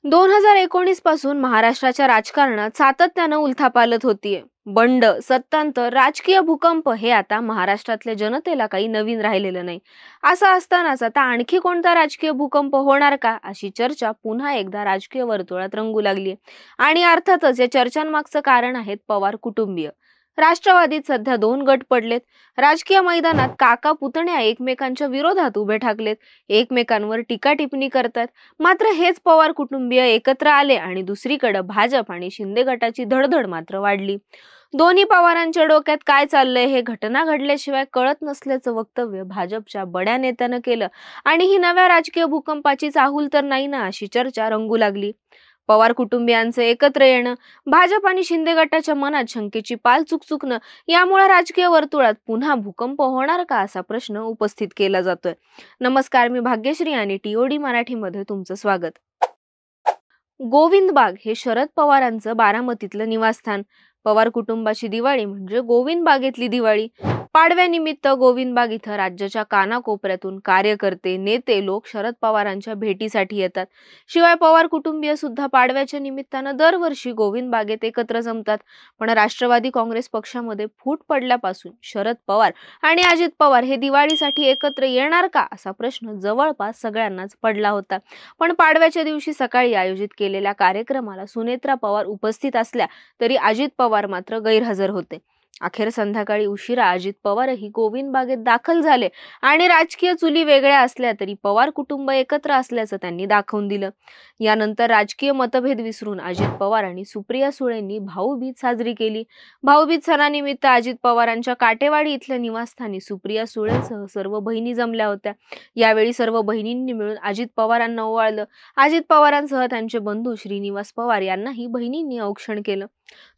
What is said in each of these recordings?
2019 पासून महाराष्ट्राच्या राजकारणात सातत्यानं उलथापालथ होतीये. बंड, सत्तांतर, राजकीय भूकंप हे आता महाराष्ट्रातल्या जनतेला काही नवीन राहिलेलं नाही. असं असतानाच आता आणखी कोणता राजकीय भूकंप होणार का, अशी चर्चा पुन्हा एकदा राजकीय वर्तुळात रंगू लागली. आणि अर्थातच या चर्चांमागचं कारण आहेत पवार कुटुंबीय. राष्ट्रवादीत सध्या दोन गट पडलेत. राजकीय मैदानात काका पुतण्या एकमेकांच्या विरोधात उभे ठाकलेत, एकमेकांवर टीका टिप्पणी करतात. मात्र हेच पवार कुटुंबीय एकत्र आले आणि दुसरीकडे भाजप आणि शिंदे गटाची धडधड मात्र वाढली. दोन्ही पवारांच्या डोक्यात काय चाललंय हे घटना घडल्याशिवाय कळत नसल्याचं वक्तव्य भाजपच्या बड्या नेत्यानं केलं. आणि ही नव्या राजकीय भूकंपाची चाहूल तर नाही ना, अशी चर्चा रंगू लागली. पवार कुटुंबियांचं एकत्र येणं, भाजप आणि शिंदे गटाच्या मनात शंकेची पाल चुकचुकणं, यामुळे राजकीय वर्तुळात पुन्हा भूकंप होणार का, असा प्रश्न उपस्थित केला जातोय. नमस्कार, मी भाग्यश्री आणि टीओडी मराठीमध्ये तुमचं स्वागत. गोविंद बाग हे शरद पवारांचं बारामतीतलं निवासस्थान. पवार कुटुंबाची दिवाळी म्हणजे गोविंद बागेतली दिवाळी. पाडव्यानिमित्त गोविंद बाग इथं राज्याच्या कानाकोपऱ्यातून कार्यकर्ते, नेते, लोक शरद पवारांच्या भेटीसाठी येतात. शिवाय पवार कुटुंबीय सुद्धा पाडव्याच्या निमित्तानं दरवर्षी गोविंद बागेत एकत्र जमतात. पण राष्ट्रवादी काँग्रेस पक्षामध्ये फूट पडल्यापासून शरद पवार आणि अजित पवार हे दिवाळीसाठी एकत्र येणार का, असा प्रश्न जवळपास सगळ्यांनाच पडला होता. पण पाडव्याच्या दिवशी सकाळी आयोजित केलेल्या कार्यक्रमाला सुनेत्रा पवार उपस्थित असल्या तरी अजित पवार मात्र गैरहजर होते. अखेर संध्याकाळी उशिरा अजित पवारही गोविंद बागेत दाखल झाले आणि राजकीय चुली वेगळ्या असल्या तरी पवार कुटुंब एकत्र असल्याचं त्यांनी दाखवून दिलं. यानंतर राजकीय मतभेद विसरून अजित पवार आणि सुप्रिया सुळेंनी भाऊबीज साजरी केली. भाऊबीज सणानिमित्त अजित पवारांच्या काटेवाडी इथल्या निवासस्थानी सुप्रिया सुळेंसह सर्व बहिणी जमल्या होत्या. यावेळी सर्व बहिणींनी मिळून अजित पवारांना ओवाळलं. अजित पवारांसह त्यांचे बंधू श्रीनिवास पवार यांनाही बहिणींनी औक्षण केलं.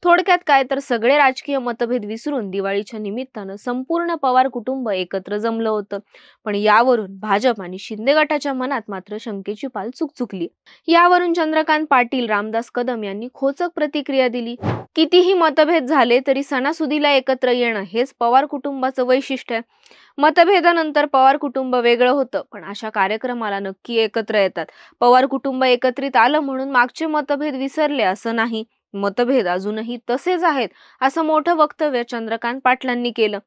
थोडक्यात काय तर सगळे राजकीय मतभेद विसरून दिवाळीच्या निमित्तानं संपूर्ण पवार कुटुंब एकत्र जमलं होतं. पण यावरून भाजप आणि शिंदे गटाच्या मनात मात्र शंकेची पाल चुकचुकली. यावरून चंद्रकांत पाटील, रामदास कदम यांनी खोचक प्रतिक्रिया दिली. कितीही मतभेद झाले तरी सणासुदीला एकत्र येणं हेच पवार कुटुंबाचं वैशिष्ट्य आहे. मतभेदानंतर पवार कुटुंब वेगळं होतं, पण अशा कार्यक्रमाला नक्की एकत्र येतात. पवार कुटुंब एकत्रित आलं म्हणून मागचे मतभेद विसरले असं नाही. मतभेद अजूनही तसेच आहेत, असं मोठं वक्तव्य चंद्रकांत पाटलांनी केलं.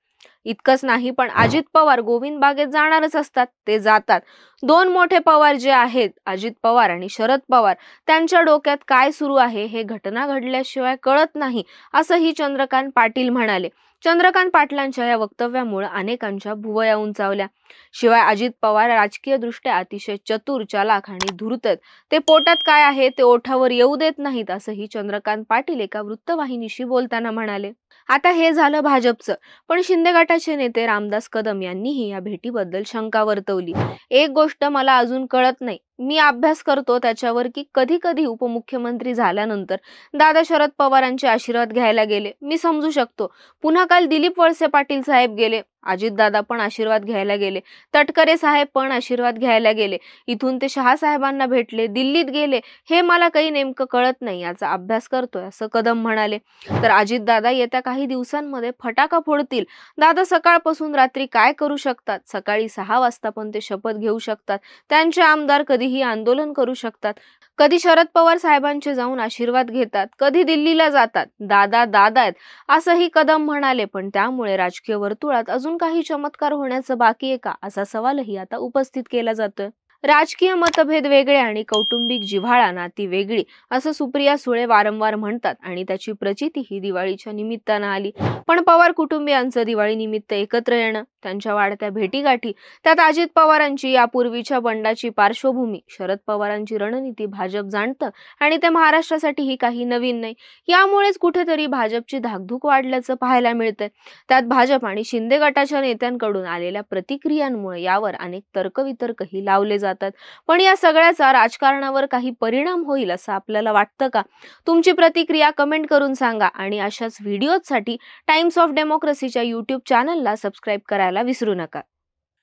इतकंच नाही, पण अजित पवार गोविंद बागेत जाणारच असतात, ते जातात. दोन मोठे पवार जे आहेत, अजित पवार आणि शरद पवार, त्यांच्या डोक्यात काय सुरू आहे हे घटना घडल्याशिवाय कळत नाही, असंही चंद्रकांत पाटील म्हणाले. चंद्रकांत पाटलांच्या या वक्तव्यामुळे अनेकांच्या भुवया उंचावल्या. शिवाय अजित पवार राजकीय दृष्ट्या अतिशय चतुर, चालाख आणि धूर्त आहेत. ते पोटात काय आहे ते ओठावर येऊ देत नाहीत, असंही चंद्रकांत पाटील एका वृत्तवाहिनीशी बोलताना म्हणाले. आता हे झालं भाजपचं, पण शिंदे गटाचे नेते रामदास कदम यांनीही या भेटीबद्दल शंका वर्तवली. एक गोष्ट मला अजून कळत नाही, मी अभ्यास करतो त्याच्यावर, की कधी कधी उपमुख्यमंत्री झाल्यानंतर दादा शरद पवारांचे आशीर्वाद घ्यायला गेले, मी समजू शकतो. पुन्हा काल दिलीप वळसे पाटील साहेब गेले, अजितदादा पण आशीर्वाद घ्यायला गेले, तटकरे साहेब पण आशीर्वाद घ्यायला गेले, इथून ते शहा साहेबांना भेटले, दिल्लीत गेले. हे मला काही नेमकं कळत नाही, याचा अभ्यास करतोय, असं कदम म्हणाले. तर अजितदादा येत्या काही दिवसांमध्ये फटाका फोडतील. दादा सकाळपासून रात्री काय करू शकतात, सकाळी 6 वाजता पण ते शपथ घेऊ शकतात, त्यांचे आमदार कधीही आंदोलन करू शकतात, कधी शरद पवार साहेबांचे जाऊन आशीर्वाद घेतात, कधी दिल्लीला जातात. दादा दादा आहेत, असंही कदम म्हणाले. पण त्यामुळे राजकीय वर्तुळात अजून काही चमत्कार होण्याचं बाकी आहे का, असा सवालही आता उपस्थित केला जातोय. राजकीय मतभेद वेगळे आणि कौटुंबिक जिव्हाळा नाती वेगळी, असं सुप्रिया सुळे वारंवार म्हणतात आणि त्याची प्रचिती ही दिवाळीच्या निमित्तानं आली. पण पवार कुटुंबियांचं दिवाळी निमित्त एकत्र येणं, त्यांच्या वाढत्या भेटीगाठी, त्यात अजित पवारांची यापूर्वीच्या बंडाची पार्श्वभूमी, शरद पवारांची रणनीती भाजप जाणतं आणि ते महाराष्ट्रासाठीही काही नवीन नाही. यामुळेच कुठेतरी भाजपची धाकधूक वाढल्याचं पाहायला मिळतंय. त्यात भाजप आणि शिंदे गटाच्या नेत्यांकडून आलेल्या प्रतिक्रियांमुळे यावर अनेक तर्कवितर्कही लावले जातात. पण या सगळ्याचा राजकारणावर काही परिणाम होईल असं आपल्याला वाटतं का? तुमची प्रतिक्रिया कमेंट करून सांगा आणि अशाच व्हिडिओसाठी टाइम्स ऑफ डेमोक्रेसीच्या YouTube चॅनलला सबस्क्राईब करायला विसरू नका.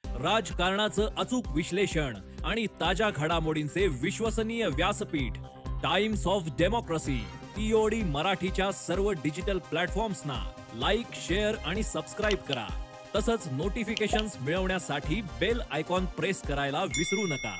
राजकारणाचं अचूक विश्लेषण आणि ताज्या घडामोडींचे विश्वसनीय व्यासपीठ टाइम्स ऑफ डेमोक्रेसी टीओडी मराठीच्या सर्व डिजिटल प्लॅटफॉर्म्सना लाईक, शेअर आणि सबस्क्राईब करा. तसंच नोटिफिकेशन्स मिळवण्यासाठी बेल आयकॉन प्रेस करायला विसरू नका.